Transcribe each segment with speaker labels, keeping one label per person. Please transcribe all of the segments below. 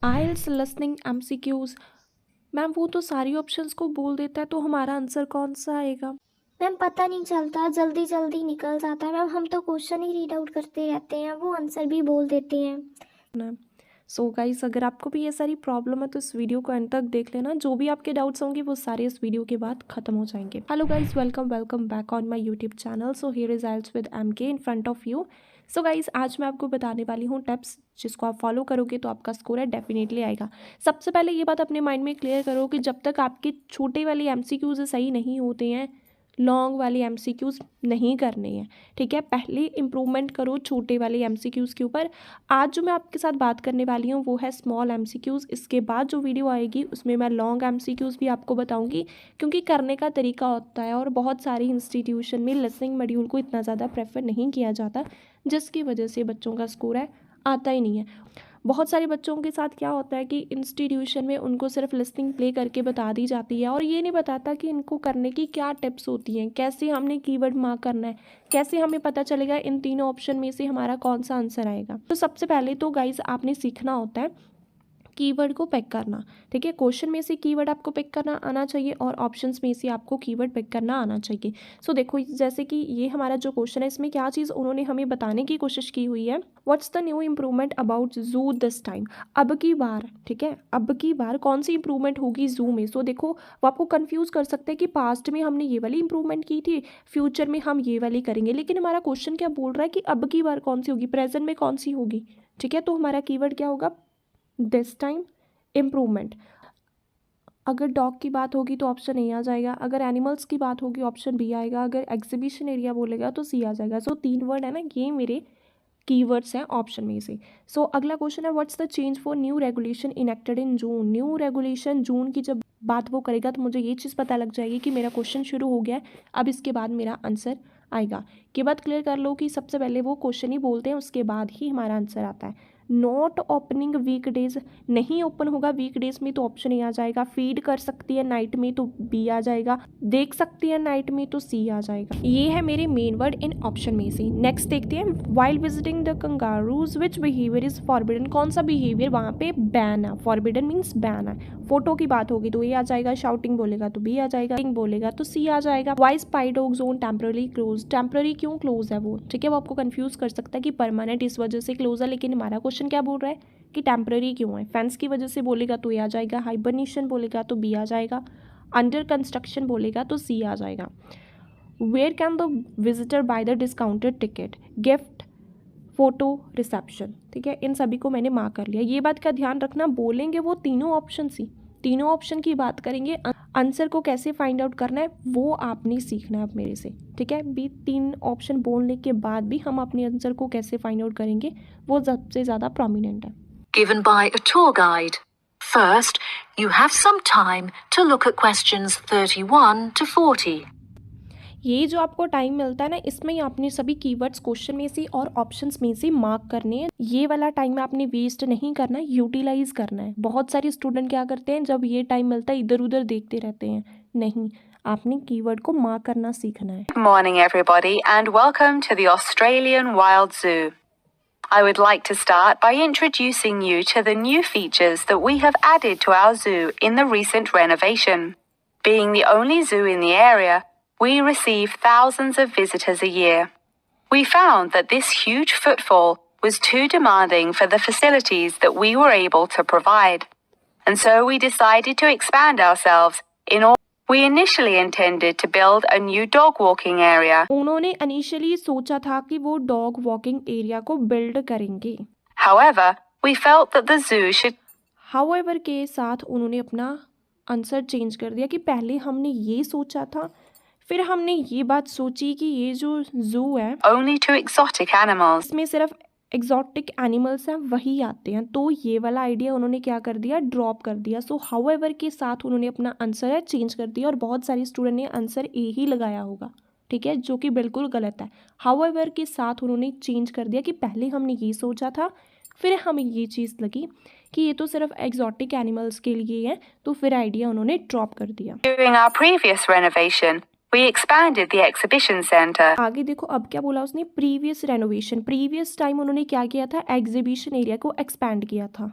Speaker 1: आइल्स listening MCQs. Ma'am वो तो सारी ऑप्शंस को बोल देता है, तो हमारा आंसर कौन सा आएगा?
Speaker 2: मैम पता नहीं चलता, जल्दी जल्दी निकल जाता है। मैम हम तो क्वेश्चन ही रीड आउट करते रहते हैं, वो आंसर भी बोल देते हैं।
Speaker 1: सो गाइस, अगर आपको भी ये सारी प्रॉब्लम है तो इस वीडियो को एंड तक देख लेना। जो भी आपके डाउट्स होंगे वो सारे इस वीडियो के बाद खत्म हो जाएंगे। Hello guys, welcome back on my YouTube channel. So here is aisles with MK in front of you. So guys, आज मैं आपको बताने वाली हूँ टिप्स, जिसको आप फॉलो करोगे तो आपका स्कोर है डेफिनेटली आएगा। सबसे पहले ये बात अपने माइंड में क्लियर करो कि जब तक आपके छोटे वाले एमसीक्यूज सही नहीं होते हैं, लॉन्ग वाले एमसीक्यूज नहीं करने हैं। ठीक है, पहले इम्प्रूवमेंट करो छोटे वाले एमसीक्यूज के ऊपर। आज जो मैं आपके साथ बात करने वाली हूँ वो है स्मॉल एमसीक्यूज। इसके बाद जो वीडियो आएगी उसमें मैं लॉन्ग एमसीक्यूज भी आपको बताऊंगी, क्योंकि करने का तरीका होता है और बहुत सारे इंस्टीट्यूशन में लिसनिंग मॉड्यूल को इतना ज़्यादा प्रेफर नहीं किया जाता, जिसकी वजह से बच्चों का स्कोर है आता ही नहीं है। बहुत सारे बच्चों के साथ क्या होता है कि इंस्टीट्यूशन में उनको सिर्फ लिसनिंग प्ले करके बता दी जाती है और ये नहीं बताता कि इनको करने की क्या टिप्स होती हैं, कैसे हमने कीवर्ड मार्क करना है, कैसे हमें पता चलेगा इन तीनों ऑप्शन में से हमारा कौन सा आंसर आएगा। तो सबसे पहले तो गाइस आपने सीखना होता है कीवर्ड को पिक करना। ठीक है, क्वेश्चन में से कीवर्ड आपको पिक करना आना चाहिए और ऑप्शंस में से आपको कीवर्ड पिक करना आना चाहिए। सो देखो, जैसे कि ये हमारा जो क्वेश्चन है, इसमें क्या चीज़ उन्होंने हमें बताने की कोशिश की हुई है। What's the new improvement about जू दिस टाइम? अब की बार, ठीक है, अब की बार कौन सी इंप्रूवमेंट होगी जू में? सो देखो, वो आपको कंफ्यूज कर सकते हैं कि पास्ट में हमने ये वाली इंप्रूवमेंट की थी, फ्यूचर में हम ये वाली करेंगे, लेकिन हमारा क्वेश्चन क्या बोल रहा है कि अब की बार कौन सी होगी, प्रेजेंट में कौन सी होगी। ठीक है, तो हमारा कीवर्ड क्या होगा? This time improvement. अगर डॉग की बात होगी तो ऑप्शन ए आ जाएगा, अगर एनिमल्स की बात होगी ऑप्शन बी आएगा, अगर एग्जीबिशन एरिया बोलेगा तो सी आ जाएगा। सो तीन वर्ड है ना, ये मेरे कीवर्ड्स हैं ऑप्शन में से। सो अगला क्वेश्चन है, what's the change for new regulation enacted in June? New regulation June की जब बात वो करेगा तो मुझे ये चीज़ पता लग जाएगी कि मेरा क्वेश्चन शुरू हो गया है, अब इसके बाद मेरा आंसर आएगा। के बाद क्लियर कर लो कि सबसे पहले वो क्वेश्चन ही बोलते हैं, उसके बाद ही हमारा आंसर आता है। नॉट ओपनिंग वीकडेज, नहीं ओपन होगा वीकडेज में तो ऑप्शन ए आ जाएगा। फीड कर सकती है नाइट में तो बी आ जाएगा। देख सकती है नाइट में तो सी आ जाएगा। ये है मेरे मेन वर्ड इन ऑप्शन में से। नेक्स्ट देखते हैं, while visiting the kangaroos which behaviour is forbidden? कौन सा बिहेवियर वहाँ पे बैन है? फॉरबिडन मीन्स बैन है। फोटो की बात होगी तो ए आ जाएगा, शाउटिंग बोलेगा तो बी आ जाएगा, बोलेगा तो सी आ जाएगा। Why spy dog zone temporary close? Temporary क्यों क्लोज है वो? ठीक है, वो आपको कंफ्यूज कर सकता है कि परमानेंट इस वजह से क्लोज है, लेकिन हमारा क्वेश्चन क्या बोल रहा है कि टेम्पररी क्यों है। फेंस की वजह से बोलेगा तो ए आ जाएगा, हाइबरनेशन बोलेगा तो बी आ जाएगा, अंडर कंस्ट्रक्शन बोलेगा तो सी आ जाएगा। Where can the visitor buy the discounted ticket? Gift, photo, reception. ठीक है, इन सभी को मैंने मार्क कर लिया। ये बात का ध्यान रखना, बोलेंगे वो तीनों ऑप्शन सी, तीनों ऑप्शन की बात करेंगे। आंसर को कैसे फाइंड आउट करना है वो आपने सीखना है अब मेरे से। ठीक है, भी तीन ऑप्शन बोलने के बाद भी हम अपने आंसर को कैसे फाइंड आउट करेंगे वो सबसे ज़्यादा प्रोमिनेंट है।
Speaker 3: Given by a tour guide. First, you have some time to look at questions 31 to 40.
Speaker 1: ये जो आपको टाइम मिलता है ना, इसमें ही आपने सभी कीवर्ड्स क्वेश्चन में से और ऑप्शंस में से मार्क करने हैं। ये वाला टाइम आपने वेस्ट नहीं करना है, यूटिलाइज करना है। बहुत सारे स्टूडेंट क्या करते हैं, जब ये टाइम मिलता है इधर उधर देखते रहते हैं। नहीं, आपने कीवर्ड को मार्क करना सीखना है।
Speaker 3: Good morning, everybody, and welcome to the Australian Wild Zoo. I would like to start by introducing you to the new features that we have added to our zoo in the recent renovation. Being the only zoo in the area, we receive thousands of visitors a year. We found that this huge footfall was too demanding for the facilities that we were able to provide. And so we decided to expand ourselves in order. We initially intended to build a new dog walking area.
Speaker 1: उन्होंने initially सोचा था कि वो dog walking area को build करेंगे।
Speaker 3: However, we felt that the zoo should.
Speaker 1: However के साथ उन्होंने अपना आंसर चेंज कर दिया कि पहले हमने ये सोचा था, फिर हमने ये बात सोची कि ये जो जू है
Speaker 3: Only to exotic animals.
Speaker 1: इसमें सिर्फ एग्जॉटिक एनिमल्स हैं वही आते हैं, तो ये वाला आइडिया उन्होंने क्या कर दिया, ड्रॉप कर दिया। सो हाउएवर के साथ उन्होंने अपना आंसर है चेंज कर दिया और बहुत सारे स्टूडेंट ने आंसर ए ही लगाया होगा। ठीक है, जो कि बिल्कुल गलत है। हाउएवर के साथ उन्होंने चेंज कर दिया कि पहले हमने ये सोचा था, फिर हमें ये चीज़ लगी कि ये तो सिर्फ एग्जॉटिक एनिमल्स के लिए है, तो फिर आइडिया उन्होंने ड्रॉप कर दिया।
Speaker 3: During our previous renovation, we expanded the exhibition center.
Speaker 1: आगे देखो, अब क्या बोला उसने, प्रीवियस रेनोवेशन। प्रीवियस टाइम उन्होंने क्या किया था, एग्जीबिशन एरिया को एक्सपैंड किया था।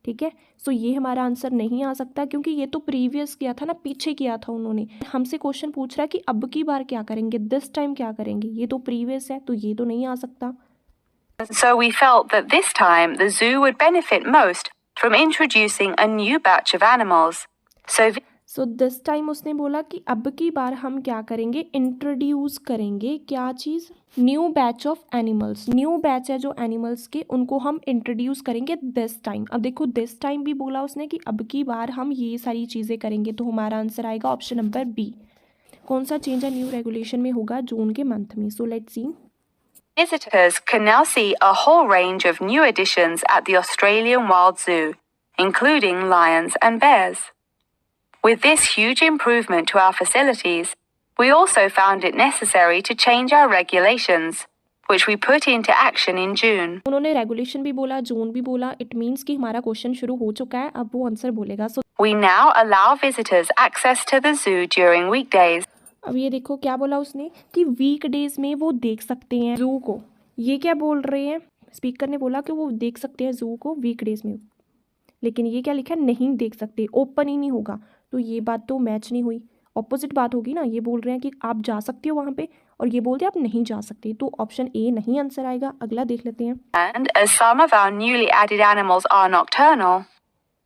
Speaker 1: ठीक है। सो ये हमारा आंसर नहीं आ सकता क्योंकि ये तो प्रीवियस किया था ना, पीछे किया था उन्होंने। हमसे क्वेश्चन पूछ रहा है कि अब की बार क्या करेंगे, दिस टाइम क्या करेंगे, ये तो प्रीवियस है तो ये तो नहीं आ सकता।
Speaker 3: So we felt that this time the zoo would benefit most from introducing a new batch of animals.
Speaker 1: So this time उसने बोला कि अब की बार हम क्या करेंगे, इंट्रोड्यूस करेंगे क्या चीज़, new batch of animals. New batch है जो एनिमल्स के, उनको हम इंट्रोड्यूस करेंगे दिस टाइम। अब देखो दिस टाइम भी बोला उसने कि अब की बार हम ये सारी चीज़ें करेंगे, तो हमारा आंसर आएगा ऑप्शन नंबर बी। कौन सा चेंज है न्यू रेगुलेशन में होगा, जून के मंथ में। So let's see.
Speaker 3: Visitors can now see a whole range of new additions at the Australian Wild Zoo, including lions and bears. With this huge improvement to our facilities, we also found it necessary to change our regulations, which we put into action in June.
Speaker 1: उन्होंने regulation भी बोला, जून भी बोला। It means कि हमारा question शुरू हो चुका है, अब वो आंसर बोलेगा। सो
Speaker 3: We now allow visitors access to the zoo during weekdays.
Speaker 1: अब ये देखो क्या बोला उसने कि वीकडेज में वो देख सकते हैं जू को। ये क्या बोल रहे हैं, स्पीकर ने बोला कि वो देख सकते हैं जू को वीकडेज में, लेकिन ये क्या लिखा है, नहीं देख सकते, ओपन ही नहीं होगा। तो ये बात तो मैच नहीं हुई, ऑपोजिट बात होगी ना। ये बोल रहे हैं कि आप जा सकते हो वहाँ पे और ये बोलते हैं आप नहीं जा सकते, तो ऑप्शन ए नहीं आंसर आएगा। अगला देख लेते हैं।
Speaker 3: And as some of our newly added animals are nocturnal,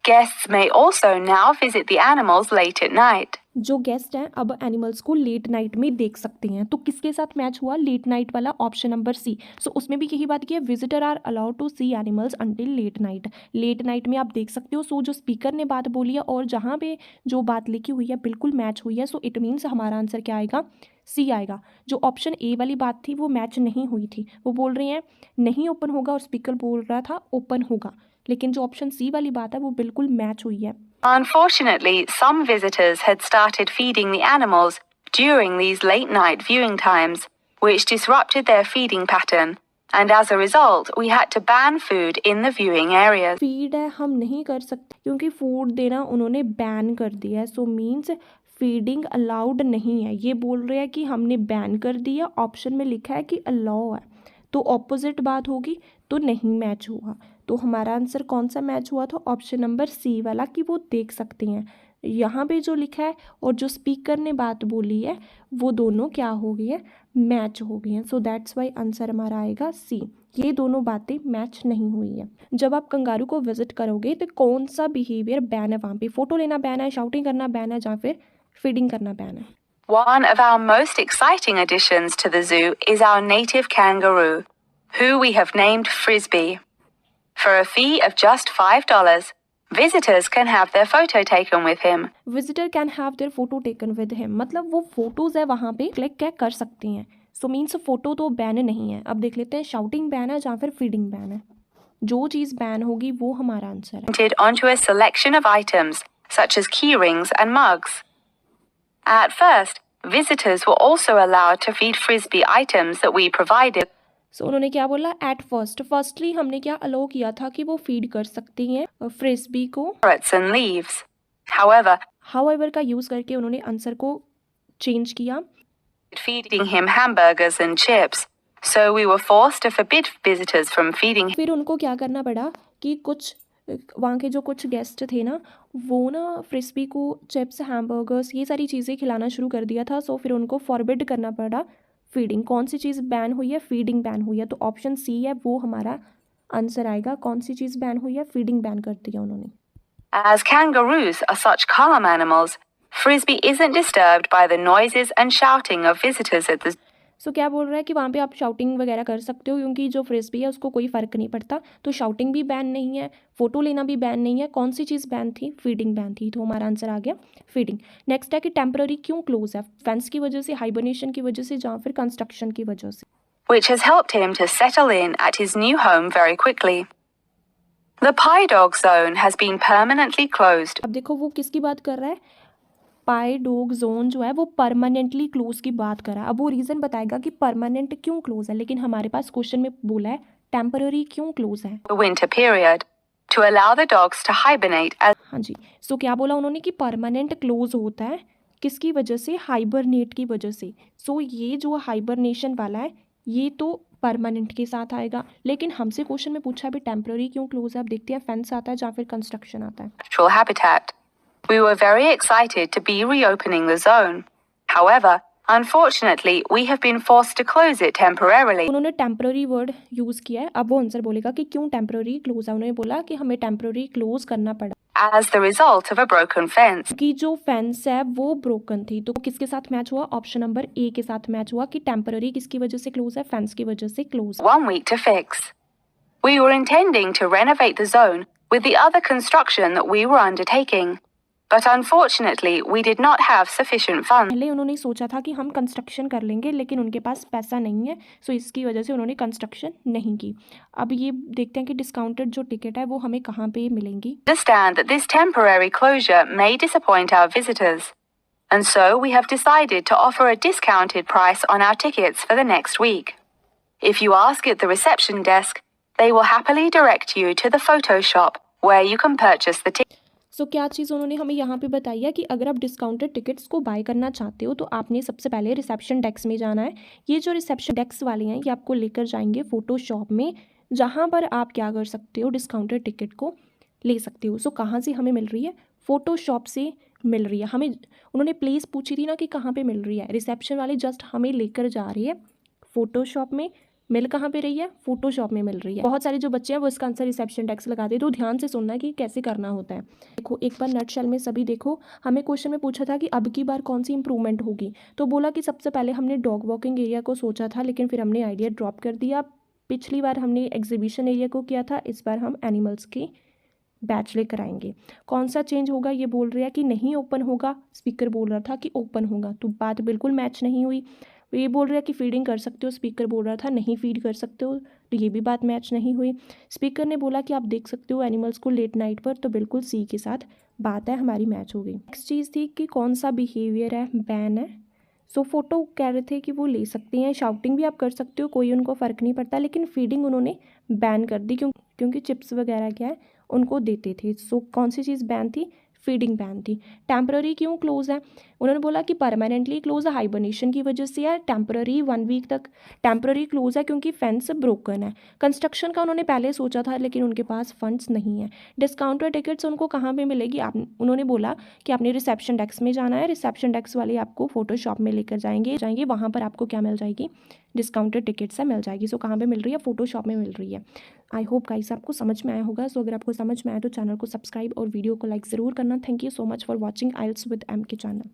Speaker 3: guests may also now visit the animals late at night.
Speaker 1: जो गेस्ट हैं अब एनिमल्स को लेट नाइट में देख सकते हैं, तो किसके साथ मैच हुआ, लेट नाइट वाला, ऑप्शन नंबर सी। सो उसमें भी यही बात की है, visitor are allowed to see animals until late night. Late night में आप देख सकते हो। सो जो स्पीकर ने बात बोली है और जहाँ पे जो बात लिखी हुई है बिल्कुल मैच हुई है। सो इट मीन्स हमारा आंसर क्या आएगा, सी आएगा। जो ऑप्शन ए वाली बात थी वो मैच नहीं हुई थी, वो बोल रहे हैं नहीं ओपन होगा और स्पीकर बोल रहा था ओपन होगा, लेकिन जो ऑप्शन सी वाली बात है वो बिल्कुल मैच हुई है।
Speaker 3: Unfortunately, some visitors had started feeding the animals during these late night viewing times, which disrupted their feeding pattern. And as a result, we had to ban food in the viewing areas.
Speaker 1: Feed है हम नहीं कर सकते क्योंकि food देना उन्होंने ban कर दिया है। सो मीन्स फीडिंग अलाउड नहीं है, ये बोल रहे हैं कि हमने बैन कर दिया। ऑप्शन में लिखा है कि अलाउ है, तो ऑपोजिट बात होगी, तो नहीं मैच हुआ। तो हमारा आंसर कौन सा मैच हुआ था, ऑप्शन नंबर सी वाला कि वो देख सकते हैं। यहाँ पे जो लिखा है और जो स्पीकर ने बात बोली है वो दोनों क्या हो गई है, मैच हो गई हैं। सो दैट्स वाई आंसर हमारा आएगा सी। ये दोनों बातें मैच नहीं हुई है। जब आप कंगारू को विजिट करोगे तो कौन सा बिहेवियर बैन है वहाँ पे, फोटो लेना बैन है, शाउटिंग करना बैन है, या फिर फीडिंग करना बैन है।
Speaker 3: One of our most exciting additions to the zoo is our native kangaroo, who we have named Frisbee. For a fee of just $5, visitors can have their photo taken with him.
Speaker 1: Visitor can have their photo taken with him, मतलब वो photos है वहाँ पे click क्या कर सकते हैं। So means photo तो बैन नहीं है। अब देख लेते हैं शाउटिंग बैन है या फिर फीडिंग बैन है। जो चीज़ बैन होगी वो हमारा आंसर है।
Speaker 3: Printed onto a selection of items, such as key rings and mugs. At first, visitors were also allowed to feed Frisbee items that we provided.
Speaker 1: सो उन्होंने क्या बोला, एट फर्स्टली हमने क्या अलाउ किया था कि वो फीड कर सकती हैं फ्रिस्बी को,
Speaker 3: Carrots and leaves. However,
Speaker 1: however का यूज़ करके उन्होंने आंसर को चेंज किया।
Speaker 3: feeding him hamburgers and chips, so we were forced to forbid visitors from feeding him.
Speaker 1: फिर उनको क्या करना पड़ा कि कुछ वहाँ के जो कुछ गेस्ट थे ना, वो ना फ्रिस्बी को चिप्स, हैमबर्गर्स, ये सारी चीज़ें खिलाना शुरू कर दिया था। सो फिर उनको फॉरबिड करना पड़ा फीडिंग। कौन सी चीज़ बैन हुई है, फीडिंग बैन हुई है, तो ऑप्शन सी है वो हमारा आंसर आएगा। कौन सी चीज़ बैन हुई है, फीडिंग बैन कर दिया उन्होंने।
Speaker 3: As kangaroos are such calm animals, Frisbee isn't disturbed by the noises and shouting of visitors at the zoo.
Speaker 1: सो क्या बोल रहा है कि वहाँ पे आप शाउटिंग वगैरह कर सकते हो क्योंकि जो फ्रिस्बी है उसको कोई फ़र्क नहीं पड़ता। तो शाउटिंग भी बैन नहीं है, फ़ोटो लेना भी बैन नहीं है। कौन सी चीज़ बैन थी, फीडिंग बैन थी, तो हमारा आंसर आ गया फीडिंग। नेक्स्ट है कि टेम्पररी क्यों क्लोज है, फेंस की वजह से, हाइबरनेशन की वजह से, या फिर कंस्ट्रक्शन की वजह से।
Speaker 3: Which has helped him to settle in at his new home very quickly. The Pie Dog Zone has been permanently closed.
Speaker 1: अब देखो वो किसकी बात कर रहा है, पाई डॉग जोन जो है वो परमानेंटली क्लोज की बात कर रहा है। अब वो रीज़न बताएगा कि परमानेंट क्यों क्लोज है, लेकिन हमारे पास क्वेश्चन में बोला है टेम्पररी क्यों क्लोज है।
Speaker 3: The winter period to allow the dogs to hibernate as
Speaker 1: हाँ जी। सो क्या बोला उन्होंने कि परमानेंट क्लोज होता है किसकी वजह से, हाइबरनेट की वजह से। सो ये जो हाइबरनेशन वाला है ये तो परमानेंट के साथ आएगा, लेकिन हमसे क्वेश्चन में पूछा भी टेम्पररी क्यों क्लोज है। अब देखते हैं फेंस आता है या फिर कंस्ट्रक्शन आता है।
Speaker 3: natural habitat. We were very excited to be reopening the zone. However, unfortunately, we have been forced to close it temporarily.
Speaker 1: उन्होंने टेम्पररी वर्ड यूज़ किया है। अब वो आंसर बोलेगा कि क्यों टेम्पररी क्लोज है। उन्होंने बोला कि हमें टेम्पररी क्लोज करना पड़ा
Speaker 3: As the result of a broken fence.
Speaker 1: कि जो फेंस है वो ब्रोकन थी। तो किसके साथ मैच हुआ? ऑप्शन नंबर ए के साथ मैच हुआ कि टेम्पररी किसकी वजह से क्लोज है? फेंस की वजह से close.
Speaker 3: 1 week to fix. We were intending to renovate the zone with the other construction that we were undertaking. But unfortunately, we did not have sufficient funds.
Speaker 1: पहले उन्होंने सोचा था कि हम कंस्ट्रक्शन कर लेंगे, लेकिन उनके पास पैसा नहीं है, सो इसकी वजह से उन्होंने कंस्ट्रक्शन नहीं की। अब ये देखते हैं कि डिस्काउंटेड जो टिकट है वो हमें कहाँ पे मिलेंगी।
Speaker 3: Understand that this temporary closure may disappoint our visitors, and so we have decided to offer a discounted price on our tickets for the next week. If you ask at the reception desk, they will happily direct you to the photo shop where you can purchase the ticket.
Speaker 1: सो क्या चीज़ उन्होंने हमें यहाँ पे बताई है कि अगर आप डिस्काउंटेड टिकट्स को बाय करना चाहते हो तो आपने सबसे पहले रिसेप्शन डेस्क में जाना है। ये जो रिसेप्शन डेस्क वाले हैं ये आपको लेकर जाएंगे फ़ोटो शॉप में, जहाँ पर आप क्या कर सकते हो, डिस्काउंटेड टिकट को ले सकते हो। सो कहाँ से हमें मिल रही है? फ़ोटो शॉप से मिल रही है हमें। उन्होंने प्लेस पूछी थी ना कि कहाँ पर मिल रही है, रिसेप्शन वाले जस्ट हमें लेकर जा रही है फ़ोटो शॉप में। मिल कहाँ पे रही है? फोटो शॉप में मिल रही है। बहुत सारे जो बच्चे हैं वो इसका आंसर रिसेप्शन डेस्क लगाते हैं, तो ध्यान से सुनना कि कैसे करना होता है। देखो एक बार नटशेल में सभी देखो, हमें क्वेश्चन में पूछा था कि अब की बार कौन सी इंप्रूवमेंट होगी, तो बोला कि सबसे पहले हमने डॉग वॉकिंग एरिया को सोचा था, लेकिन फिर हमने आइडिया ड्रॉप कर दिया। पिछली बार हमने एग्जीबिशन एरिया को किया था, इस बार हम एनिमल्स की बैच लेकर आएंगे। कौन सा चेंज होगा? ये बोल रहा है कि नहीं ओपन होगा, स्पीकर बोल रहा था कि ओपन होगा, तो बात बिल्कुल मैच नहीं हुई। ये बोल रहा है कि फीडिंग कर सकते हो, स्पीकर बोल रहा था नहीं फीड कर सकते हो, तो ये भी बात मैच नहीं हुई। स्पीकर ने बोला कि आप देख सकते हो एनिमल्स को लेट नाइट पर, तो बिल्कुल सी के साथ बात है, हमारी मैच हो गई। नेक्स्ट चीज़ थी कि कौन सा बिहेवियर है बैन है। सो फोटो कह रहे थे कि वो ले सकते हैं, शाउटिंग भी आप कर सकते हो, कोई उनको फ़र्क नहीं पड़ता, लेकिन फीडिंग उन्होंने बैन कर दी क्योंकि चिप्स वगैरह क्या है उनको देते थे। सो कौन सी चीज़ बैन थी? फीडिंग बैन थी। टेम्पररी क्यों क्लोज है? उन्होंने बोला कि परमानेंटली क्लोज है हाइबरनेशन की वजह से, या टेम्पररी 1 वीक तक। टेम्पररी क्लोज है क्योंकि फेंस ब्रोकन है। कंस्ट्रक्शन का उन्होंने पहले सोचा था, लेकिन उनके पास फंड्स नहीं है। डिस्काउंटेड टिकट्स उनको कहाँ पे मिलेगी? उन्होंने बोला कि आपने रिसेप्शन डेस्क में जाना है, रिसेप्शन डेस्क वाले आपको फोटोशॉप में लेकर जाएंगे, वहाँ पर आपको क्या मिल जाएगी? डिस्काउंटेड टिकट्स है मिल जाएगी। सो कहाँ पे मिल रही है? फोटोशॉप में मिल रही है। आई होप गाइस आपको समझ में आया होगा। सो अगर आपको समझ में आया तो चैनल को सब्सक्राइब और वीडियो को लाइक ज़रूर करना। Thank you so much for watching aisles with M K channel.